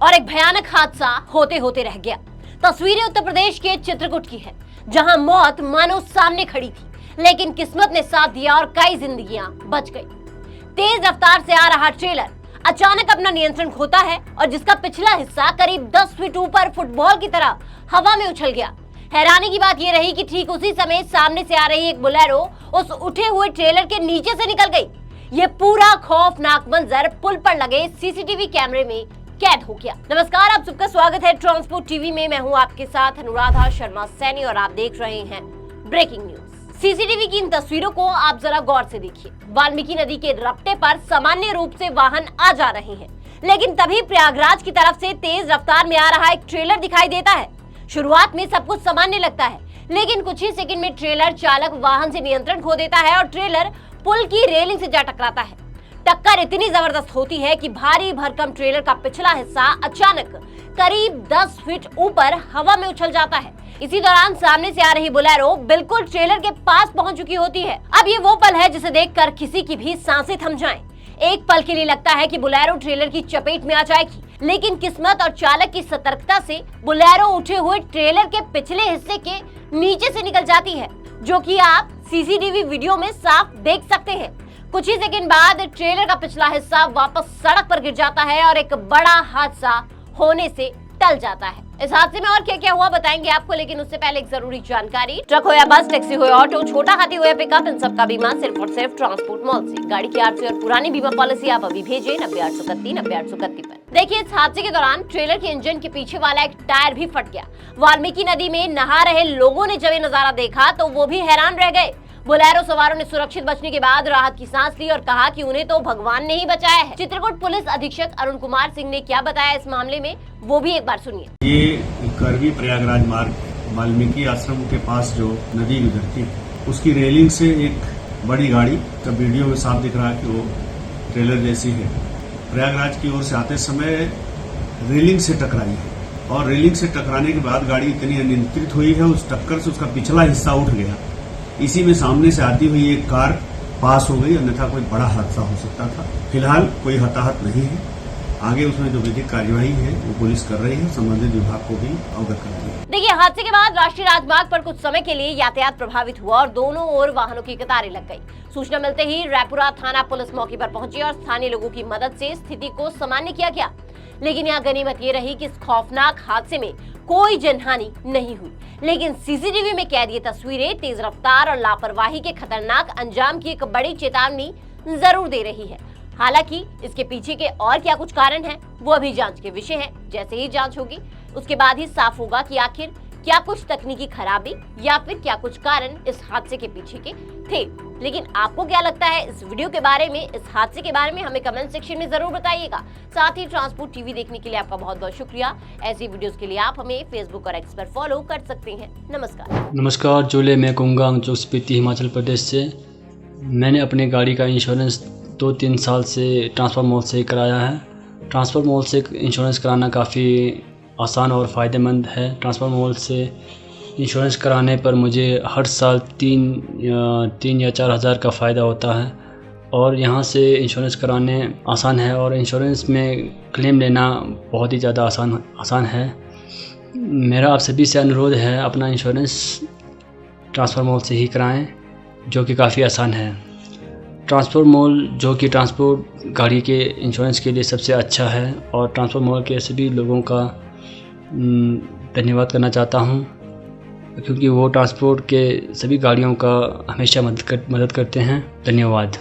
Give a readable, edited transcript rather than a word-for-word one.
और एक भयानक हादसा होते होते रह गया। तस्वीरें उत्तर प्रदेश के चित्रकूट की है, जहां मौत मानो सामने खड़ी थी, लेकिन किस्मत ने साथ दिया और कई जिंदगियां बच गई। तेज रफ्तार से आ रहा ट्रेलर अचानक अपना नियंत्रण खोता है और जिसका पिछला हिस्सा करीब 10 फीट ऊपर फुटबॉल की तरह हवा में उछल गया। हैरानी की बात यह रही कि ठीक उसी समय सामने से आ रही एक बोलेरो उस उठे हुए ट्रेलर के नीचे से निकल गई। ये पूरा खौफनाक मंजर पुल पर लगे सीसीटीवी कैमरे में कैद हो गया। नमस्कार, आप सबका स्वागत है ट्रांसपोर्ट टीवी में। मैं हूं आपके साथ अनुराधा शर्मा सैनी और आप देख रहे हैं ब्रेकिंग न्यूज। सीसीटीवी की इन तस्वीरों को आप जरा गौर से देखिए। वाल्मीकि नदी के रपटे पर सामान्य रूप से वाहन आ जा रहे हैं, लेकिन तभी प्रयागराज की तरफ से तेज रफ्तार में आ रहा एक ट्रेलर दिखाई देता है। शुरुआत में सब कुछ सामान्य लगता है, लेकिन कुछ ही सेकंड में ट्रेलर चालक वाहन से नियंत्रण खो देता है और ट्रेलर पुल की रेलिंग से जा टकराता है। टक्कर इतनी जबरदस्त होती है कि भारी भरकम ट्रेलर का पिछला हिस्सा अचानक करीब 10 फीट ऊपर हवा में उछल जाता है। इसी दौरान सामने से आ रही बोलेरो बिल्कुल ट्रेलर के पास पहुंच चुकी होती है। अब ये वो पल है जिसे देखकर किसी की भी सांसें थम जाएं। एक पल के लिए लगता है कि बोलेरो ट्रेलर की चपेट में आ जाएगी, लेकिन किस्मत और चालक की सतर्कता से बोलेरो उठे हुए ट्रेलर के पिछले हिस्से के नीचे से निकल जाती है, जो कि आप सीसीटीवी वीडियो में साफ देख सकते हैं। कुछ ही सेकंड बाद ट्रेलर का पिछला हिस्सा वापस सड़क पर गिर जाता है और एक बड़ा हादसा होने से टल जाता है। इस हादसे में और क्या क्या हुआ बताएंगे आपको, लेकिन उससे पहले एक जरूरी जानकारी। ट्रक हो या बस, टैक्सी हो या ऑटो, छोटा हाथी हो या पिकअप, इन सबका बीमा सिर्फ और सिर्फ ट्रांसपोर्ट मॉल से। गाड़ी की आरसी और पुरानी बीमा पॉलिसी आप अभी भेजें 90-831-90-831 पर। देखिए, इस हादसे के दौरान ट्रेलर के इंजन के पीछे वाला एक टायर भी फट गया। वाल्मीकि नदी में नहा रहे लोगों ने जब ये नजारा देखा तो वो भी हैरान रह गए। बोलेरो सवारों ने सुरक्षित बचने के बाद राहत की सांस ली और कहा कि उन्हें तो भगवान ने ही बचाया है। चित्रकूट पुलिस अधीक्षक अरुण कुमार सिंह ने क्या बताया इस मामले में, वो भी एक बार सुनिए। ये करवी प्रयागराज मार्ग वाल्मीकि आश्रम के पास जो नदी गुजरती है, उसकी रेलिंग से एक बड़ी गाड़ी, जब वीडियो में साफ दिख रहा है कि वो ट्रेलर जैसी है, प्रयागराज की ओर से आते समय रेलिंग से टकराई है और रेलिंग से टकराने के बाद गाड़ी इतनी अनियंत्रित हुई है, उस टक्कर से उसका पिछला हिस्सा उठ गया। इसी में सामने से आती हुई एक कार पास हो गई, अन्यथा कोई बड़ा हादसा हो सकता था। फिलहाल कोई हताहत नहीं है। आगे उसमें जो विधिक कार्यवाही है वो पुलिस कर रही है, संबंधित विभाग को भी अवगत कर रही है। देखिए, हादसे के बाद राष्ट्रीय राजमार्ग पर कुछ समय के लिए यातायात प्रभावित हुआ और दोनों ओर वाहनों की कतारें लग गई। सूचना मिलते ही रायपुरा थाना पुलिस मौके पर पहुंची और स्थानीय लोगों की मदद से स्थिति को सामान्य किया गया। लेकिन यहाँ गनीमत ये रही कि इस खौफनाक हादसे में कोई जनहानि नहीं हुई, लेकिन सीसीटीवी में कैद ये तस्वीरें तेज रफ्तार और लापरवाही के खतरनाक अंजाम की एक बड़ी चेतावनी जरूर दे रही है। हालांकि इसके पीछे के और क्या कुछ कारण हैं, वो अभी जांच के विषय है। जैसे ही जांच होगी उसके बाद ही साफ होगा कि आखिर क्या कुछ तकनीकी खराबी या फिर क्या कुछ कारण इस हादसे के पीछे के थे। लेकिन आपको क्या लगता है इस वीडियो के बारे में, इस हादसे के बारे में, हमें कमेंट सेक्शन में जरूर बताइएगा। साथ ही ट्रांसपोर्ट टीवी देखने के लिए आपका बहुत बहुत शुक्रिया। ऐसी वीडियोस के लिए आप हमें फेसबुक और एक्स पर फॉलो कर सकते हैं। नमस्कार, जोले मैं कुंगांग जो स्पीति हिमाचल प्रदेश से। मैंने अपनी गाड़ी का इंश्योरेंस 2-3 साल से ट्रांसपोर्ट मॉल से कराया है। ट्रांसपोर्ट मॉल से इंश्योरेंस कराना काफ़ी आसान और फ़ायदेमंद है। ट्रांसपोर्ट मॉल से इंश्योरेंस कराने पर मुझे हर साल 3 या 4 हज़ार का फ़ायदा होता है और यहाँ से इंश्योरेंस कराने आसान है और इंश्योरेंस में क्लेम लेना बहुत ही ज़्यादा आसान है। मेरा आप सभी से अनुरोध है, अपना इंश्योरेंस ट्रांसपोर्ट मॉल से ही कराएं, जो कि काफ़ी आसान है। ट्रांसपोर्ट मॉल जो कि ट्रांसपोर्ट गाड़ी के इंश्योरेंस के लिए सबसे अच्छा है और ट्रांसपोर्ट मॉल के सभी लोगों का धन्यवाद करना चाहता हूं, क्योंकि वो ट्रांसपोर्ट के सभी गाड़ियों का हमेशा मदद करते हैं। धन्यवाद।